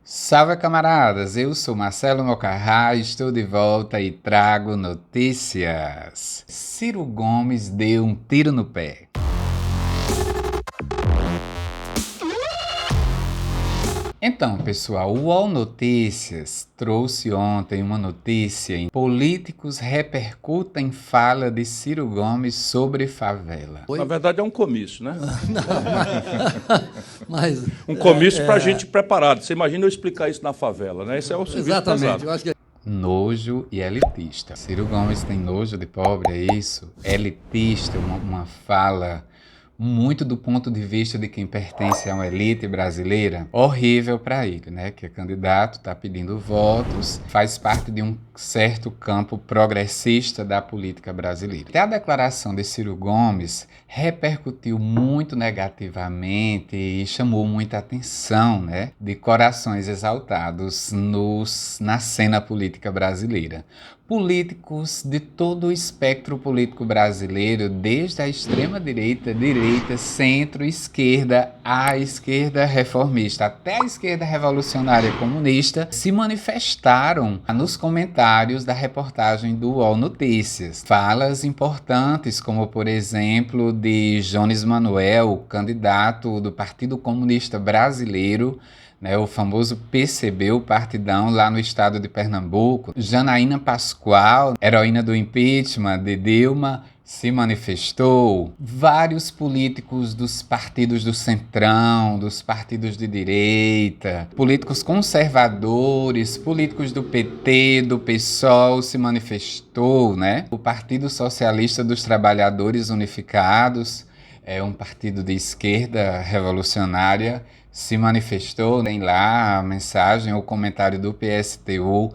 Salve, camaradas! Eu sou Marcelo Mocarrá, estou de volta e trago notícias. Ciro Gomes deu um tiro no pé. Então, pessoal, o UOL Notícias trouxe ontem uma notícia em Políticos repercutem fala de Ciro Gomes sobre favela. Na verdade é um comício, né? Mas, Um comício para gente preparado. Você imagina eu explicar isso na favela, né? Esse é o serviço exatamente, pesado. eu acho que Nojo e elitista. Ciro Gomes tem nojo de pobre, é isso? Elitista, uma fala muito do ponto de vista de quem pertence a uma elite brasileira, horrível para ele, né? Que é candidato, está pedindo votos, faz parte de um certo campo progressista da política brasileira. Até a declaração de Ciro Gomes repercutiu muito negativamente e chamou muita atenção, né? De corações exaltados na cena política brasileira. Políticos de todo o espectro político brasileiro, desde a extrema-direita, direita, centro, esquerda, à esquerda reformista, até a esquerda revolucionária comunista, se manifestaram nos comentários da reportagem do UOL Notícias. Falas importantes, como por exemplo de Jones Manuel, candidato do Partido Comunista Brasileiro, o famoso PCB, o Partidão, lá no estado de Pernambuco. Janaína Pascoal, heroína do impeachment de Dilma, se manifestou. Vários políticos dos partidos do Centrão, dos partidos de direita, políticos conservadores, políticos do PT, do PSOL se manifestou, né? O Partido Socialista dos Trabalhadores Unificados, é um partido de esquerda revolucionária, se manifestou. Tem lá a mensagem, o comentário do PSTU,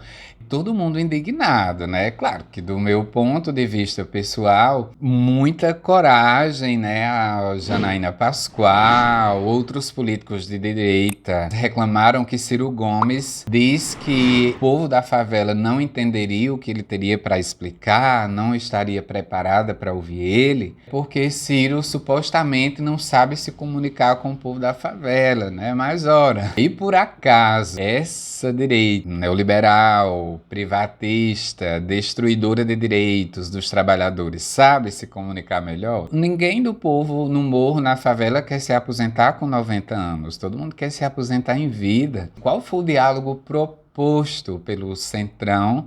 todo mundo indignado, né? Claro que do meu ponto de vista pessoal, muita coragem, né? A Janaína Pascoal, outros políticos de direita reclamaram que Ciro Gomes diz que o povo da favela não entenderia o que ele teria para explicar, não estaria preparada para ouvir ele, porque Ciro supostamente não sabe se comunicar com o povo da favela, né? Mas ora, e por acaso essa direita neoliberal, privatista, destruidora de direitos dos trabalhadores, sabe se comunicar melhor? Ninguém do povo no morro, na favela, quer se aposentar com 90 anos. Todo mundo quer se aposentar em vida. Qual foi o diálogo proposto pelo Centrão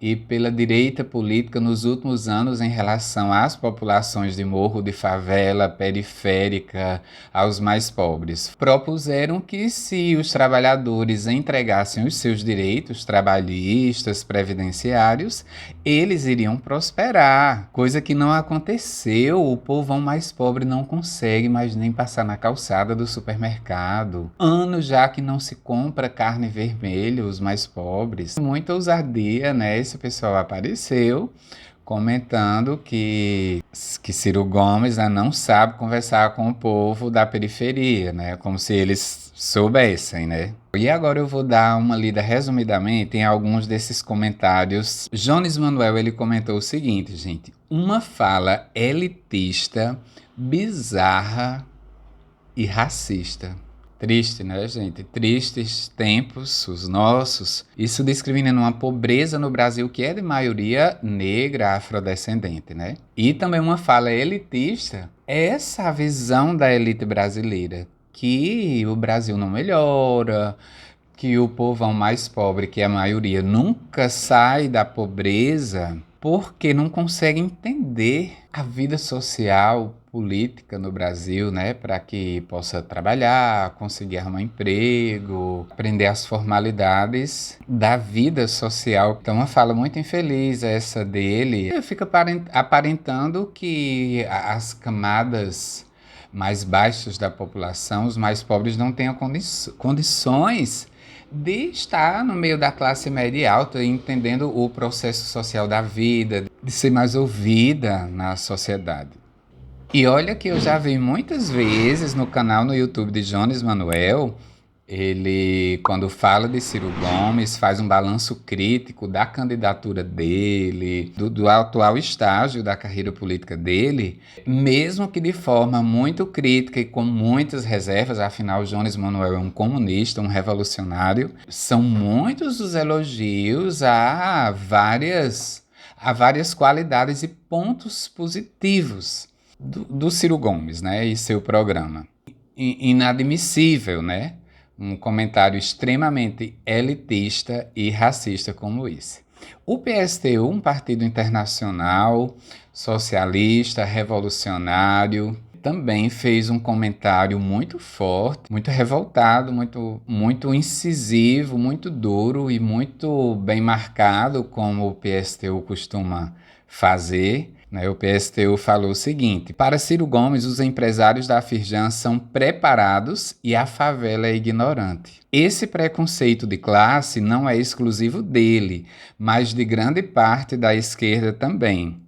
e pela direita política nos últimos anos em relação às populações de morro, de favela, periférica, aos mais pobres? Propuseram que se os trabalhadores entregassem os seus direitos trabalhistas, previdenciários, eles iriam prosperar, coisa que não aconteceu. O povão mais pobre não consegue mais nem passar na calçada do supermercado. Anos já que não se compra carne vermelha, os mais pobres. Muita ousadia, né? Esse pessoal apareceu comentando que Ciro Gomes, né, não sabe conversar com o povo da periferia, né? Como se eles soubessem, né? E agora eu vou dar uma lida resumidamente em alguns desses comentários. Jones Manuel, ele comentou o seguinte, gente: uma fala elitista, bizarra e racista. Triste, né, gente? Tristes tempos, os nossos. Isso discriminando uma pobreza no Brasil que é de maioria negra, afrodescendente, né? E também uma fala elitista, essa visão da elite brasileira, que o Brasil não melhora, que o povão mais pobre, que é a maioria, nunca sai da pobreza porque não consegue entender a vida social, política no Brasil, né, para que possa trabalhar, conseguir arrumar emprego, aprender as formalidades da vida social. Então, uma fala muito infeliz essa dele. Fica aparentando que as camadas mais baixas da população, os mais pobres, não tenham condições de estar no meio da classe média e alta, entendendo o processo social da vida, de ser mais ouvida na sociedade. E olha que eu já vi muitas vezes no canal no YouTube de Jones Manuel Ele, quando fala de Ciro Gomes, faz um balanço crítico da candidatura dele, do atual estágio da carreira política dele, mesmo que de forma muito crítica e com muitas reservas, afinal, Jones Manoel é um comunista, um revolucionário. São muitos os elogios a várias qualidades e pontos positivos do Ciro Gomes, né, e seu programa. Inadmissível, né? Um comentário extremamente elitista e racista como esse. O PSTU, um partido internacional, socialista, revolucionário, também fez um comentário muito forte, muito revoltado, muito incisivo, muito duro e muito bem marcado, como o PSTU costuma fazer. O PSTU falou o seguinte: para Ciro Gomes, os empresários da Firjan são preparados e a favela é ignorante. Esse preconceito de classe não é exclusivo dele, mas de grande parte da esquerda também.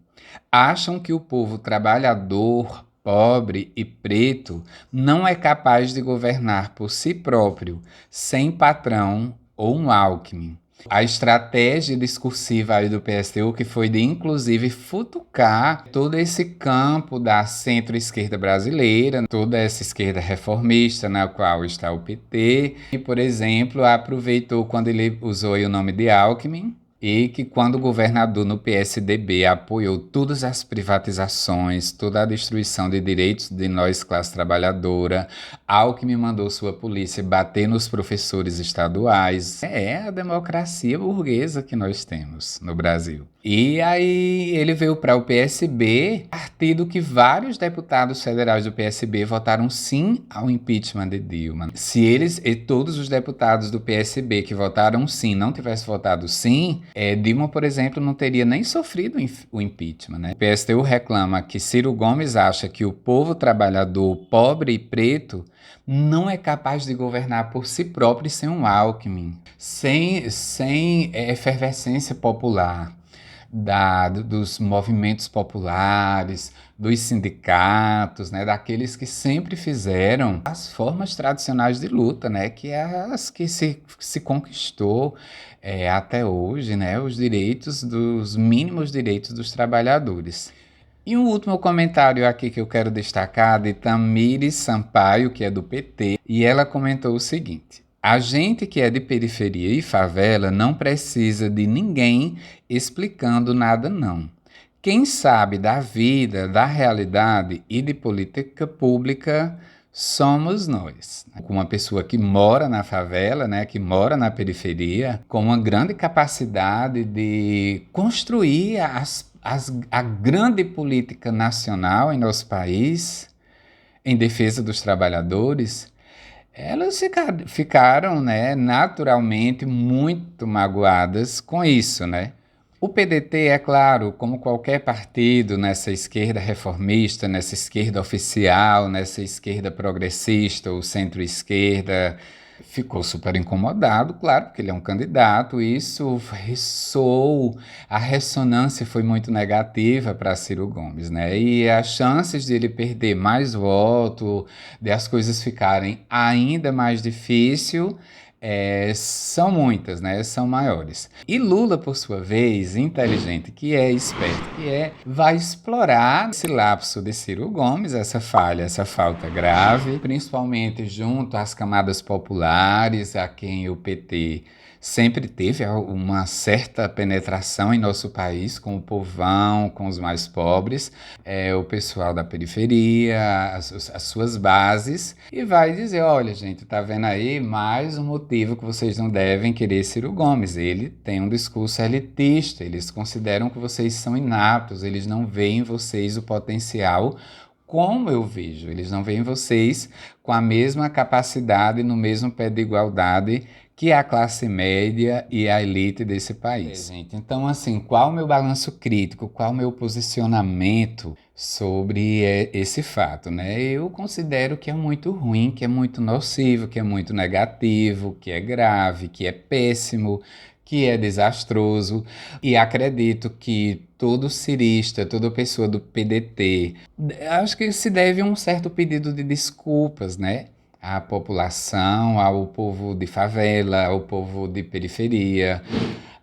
Acham que o povo trabalhador, pobre e preto não é capaz de governar por si próprio, sem patrão ou um Alckmin. A estratégia discursiva aí do PSTU, que foi de, inclusive, futucar todo esse campo da centro-esquerda brasileira, toda essa esquerda reformista, na qual está o PT, e, por exemplo, aproveitou quando ele usou aí o nome de Alckmin, e que quando o governador no PSDB apoiou todas as privatizações, toda a destruição de direitos de nós, classe trabalhadora, Alckmin mandou sua polícia bater nos professores estaduais. É a democracia burguesa que nós temos no Brasil. E aí ele veio para o PSB, partido que vários deputados federais do PSB votaram sim ao impeachment de Dilma. Se eles e todos os deputados do PSB que votaram sim não tivessem votado sim, Dilma, por exemplo, não teria nem sofrido o impeachment, né? O PSTU reclama que Ciro Gomes acha que o povo trabalhador, pobre e preto não é capaz de governar por si próprio sem um Alckmin, sem efervescência popular. Dos movimentos populares, dos sindicatos, né, daqueles que sempre fizeram as formas tradicionais de luta, né, que é as que se conquistou até hoje, né, os mínimos direitos dos trabalhadores. E um último comentário aqui que eu quero destacar de Tamires Sampaio, que é do PT, e ela comentou o seguinte: a gente que é de periferia e favela não precisa de ninguém explicando nada, não. Quem sabe da vida, da realidade e de política pública somos nós. Uma pessoa que mora na favela, né, que mora na periferia, com uma grande capacidade de construir a grande política nacional em nosso país, em defesa dos trabalhadores. Elas ficaram, né, naturalmente muito magoadas com isso, né? O PDT, é claro, como qualquer partido nessa esquerda reformista, nessa esquerda oficial, nessa esquerda progressista ou centro-esquerda, ficou super incomodado, claro, porque ele é um candidato, e isso ressoou, a ressonância foi muito negativa para Ciro Gomes, né? E as chances de ele perder mais voto, de as coisas ficarem ainda mais difíceis, são muitas, né? São maiores. E Lula, por sua vez, inteligente, que é esperto, vai explorar esse lapso de Ciro Gomes, essa falha, essa falta grave, principalmente junto às camadas populares, a quem o PT sempre teve uma certa penetração em nosso país, com o povão, com os mais pobres, o pessoal da periferia, as suas bases, e vai dizer: olha, gente, tá vendo aí mais um motivo que vocês não devem querer Ciro Gomes. Ele tem um discurso elitista, eles consideram que vocês são inaptos, eles não veem em vocês o potencial como eu vejo, eles não veem vocês com a mesma capacidade, no mesmo pé de igualdade que é a classe média e a elite desse país. Gente. Então, assim, qual o meu balanço crítico, qual o meu posicionamento sobre esse fato, né? Eu considero que é muito ruim, que é muito nocivo, que é muito negativo, que é grave, que é péssimo, que é desastroso, e acredito que todo cirista, toda pessoa do PDT, acho que se deve a um certo pedido de desculpas, né? à população, ao povo de favela, ao povo de periferia,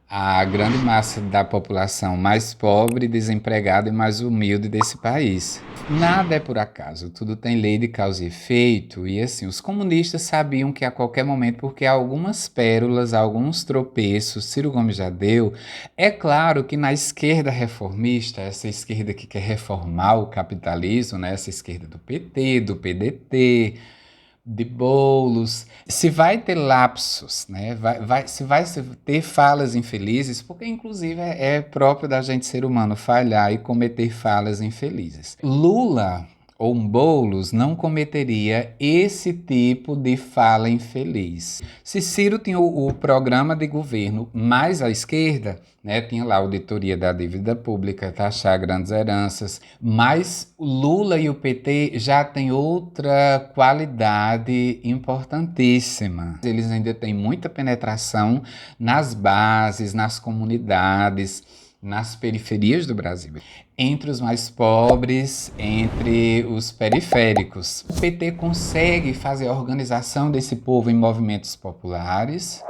à grande massa da população mais pobre, desempregada e mais humilde desse país. Nada é por acaso, tudo tem lei de causa e efeito, e assim, os comunistas sabiam que a qualquer momento, porque algumas pérolas, alguns tropeços, Ciro Gomes já deu. É claro que na esquerda reformista, essa esquerda que quer reformar o capitalismo, né, essa esquerda do PT, do PDT, de Boulos, se vai ter lapsos, né? Se vai ter falas infelizes, porque inclusive é próprio da gente ser humano falhar e cometer falas infelizes. Lula ou Boulos não cometeria esse tipo de fala infeliz. Se Ciro tinha o programa de governo mais à esquerda, né, tinha lá a auditoria da dívida pública, taxar grandes heranças, mas o Lula e o PT já têm outra qualidade importantíssima. Eles ainda têm muita penetração nas bases, nas comunidades, nas periferias do Brasil, entre os mais pobres, entre os periféricos. O PT consegue fazer a organização desse povo em movimentos populares,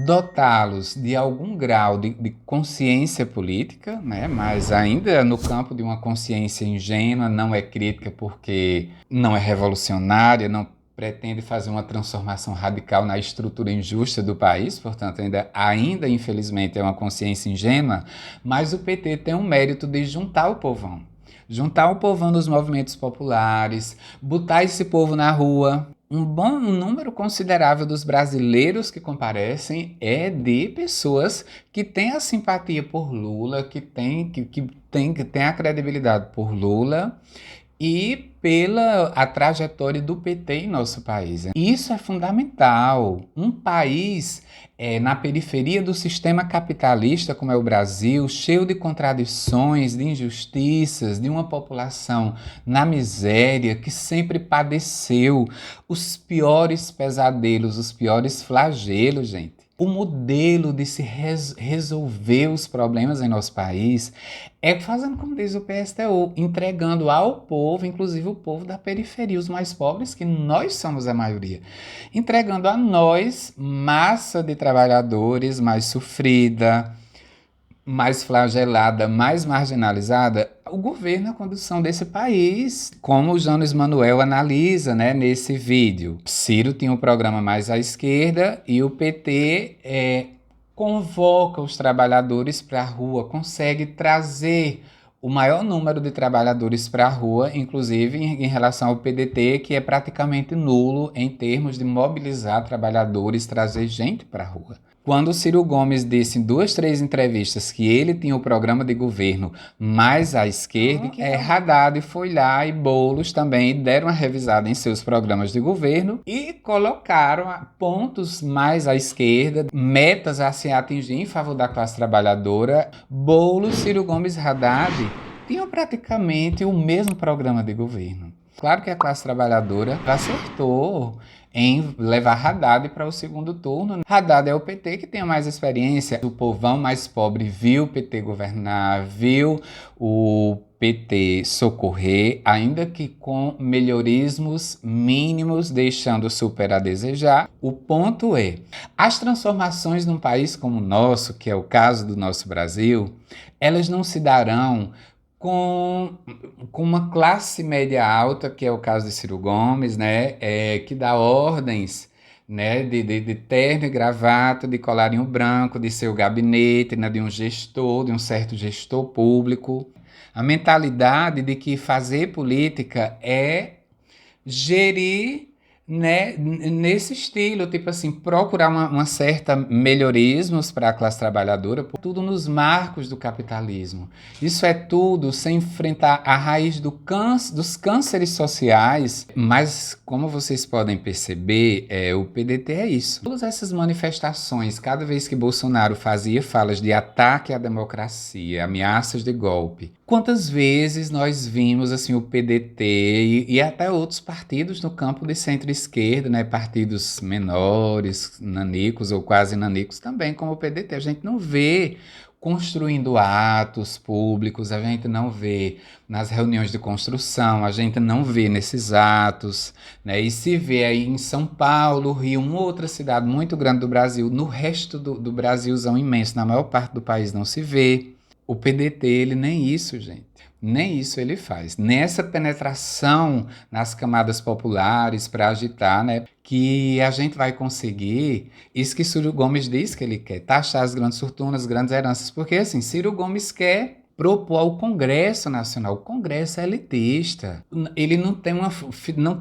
dotá-los de algum grau de consciência política, né? Mas ainda no campo de uma consciência ingênua, não é crítica porque não é revolucionária, não pretende fazer uma transformação radical na estrutura injusta do país, portanto, ainda infelizmente é uma consciência ingênua, mas o PT tem um mérito de juntar o povão. Juntar o povão nos movimentos populares, botar esse povo na rua. Um número considerável dos brasileiros que comparecem é de pessoas que têm a simpatia por Lula, que têm a credibilidade por Lula e pela a trajetória do PT em nosso país. Isso é fundamental. Um país na periferia do sistema capitalista, como é o Brasil, cheio de contradições, de injustiças, de uma população na miséria, que sempre padeceu os piores pesadelos, os piores flagelos, gente. O modelo de se resolver os problemas em nosso país é fazendo como diz o PSTU, entregando ao povo, inclusive o povo da periferia, os mais pobres, que nós somos a maioria, entregando a nós, massa de trabalhadores mais sofrida, mais flagelada, mais marginalizada, o governo, a condução desse país, como o Jones Manuel analisa, né, nesse vídeo. Ciro tinha um programa mais à esquerda e o PT convoca os trabalhadores para a rua, consegue trazer o maior número de trabalhadores para a rua, inclusive em relação ao PDT, que é praticamente nulo em termos de mobilizar trabalhadores, trazer gente para a rua. Quando o Ciro Gomes disse em 2, 3 entrevistas que ele tinha o programa de governo mais à esquerda, Haddad foi lá e Boulos também deram uma revisada em seus programas de governo e colocaram pontos mais à esquerda, metas a se atingir em favor da classe trabalhadora. Boulos, Ciro Gomes e Haddad tinham praticamente o mesmo programa de governo. Claro que a classe trabalhadora acertou em levar Haddad para o segundo turno. Haddad é o PT que tem mais experiência. O povão mais pobre viu o PT governar, viu o PT socorrer, ainda que com melhorismos mínimos, deixando super a desejar. O ponto é, as transformações num país como o nosso, que é o caso do nosso Brasil, elas não se darão com uma classe média alta, que é o caso de Ciro Gomes, né, que dá ordens, né, de terno e gravata, de colarinho branco, de seu gabinete, né, de um gestor, de um certo gestor público. A mentalidade de que fazer política é gerir, né, nesse estilo, tipo assim, procurar uma certa melhorismos para a classe trabalhadora, tudo nos marcos do capitalismo. Isso é tudo sem enfrentar a raiz dos cânceres sociais, mas como vocês podem perceber, o PDT é isso. Todas essas manifestações, cada vez que Bolsonaro fazia falas de ataque à democracia, ameaças de golpe, quantas vezes nós vimos assim o PDT e até outros partidos no campo de centro-esquerda, né, partidos menores, nanicos ou quase nanicos também, como o PDT. A gente não vê construindo atos públicos, a gente não vê nas reuniões de construção, a gente não vê nesses atos, né? E se vê aí em São Paulo, Rio, uma outra cidade muito grande do Brasil, no resto do Brasilzão imenso, na maior parte do país não se vê. O PDT, ele nem isso, gente. Nem isso ele faz. Nessa penetração nas camadas populares para agitar, né, que a gente vai conseguir isso que Ciro Gomes diz que ele quer, taxar as grandes fortunas, grandes heranças, porque assim, Ciro Gomes quer propor ao Congresso Nacional. O Congresso é elitista. Ele não tem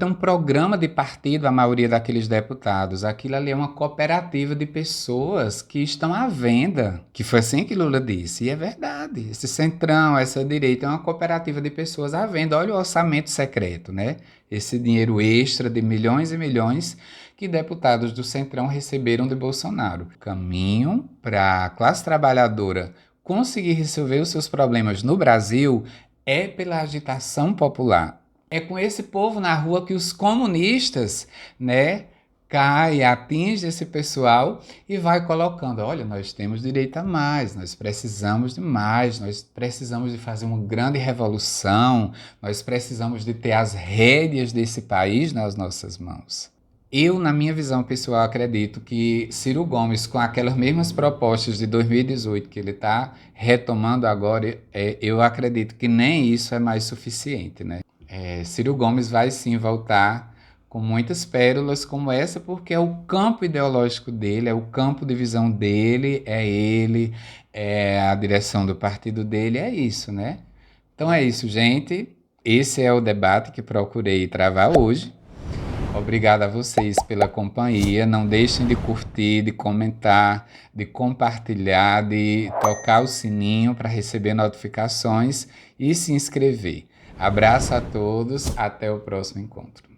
um programa de partido, a maioria daqueles deputados. Aquilo ali é uma cooperativa de pessoas que estão à venda. Que foi assim que Lula disse. E é verdade. Esse centrão, essa direita é uma cooperativa de pessoas à venda. Olha o orçamento secreto, né? Esse dinheiro extra de milhões e milhões que deputados do centrão receberam de Bolsonaro. Caminho para a classe trabalhadora conseguir resolver os seus problemas no Brasil é pela agitação popular. É com esse povo na rua que os comunistas, né, caem, atingem esse pessoal e vai colocando, olha, nós temos direito a mais, nós precisamos de mais, nós precisamos de fazer uma grande revolução, nós precisamos de ter as rédeas desse país nas nossas mãos. Eu, na minha visão pessoal, acredito que Ciro Gomes, com aquelas mesmas propostas de 2018 que ele está retomando agora, eu acredito que nem isso é mais suficiente, né? Ciro Gomes vai sim voltar com muitas pérolas como essa, porque é o campo ideológico dele, é o campo de visão dele, é a direção do partido dele, é isso, né? Então é isso, gente. Esse é o debate que procurei travar hoje. Obrigado a vocês pela companhia. Não deixem de curtir, de comentar, de compartilhar, de tocar o sininho para receber notificações e se inscrever. Abraço a todos, até o próximo encontro.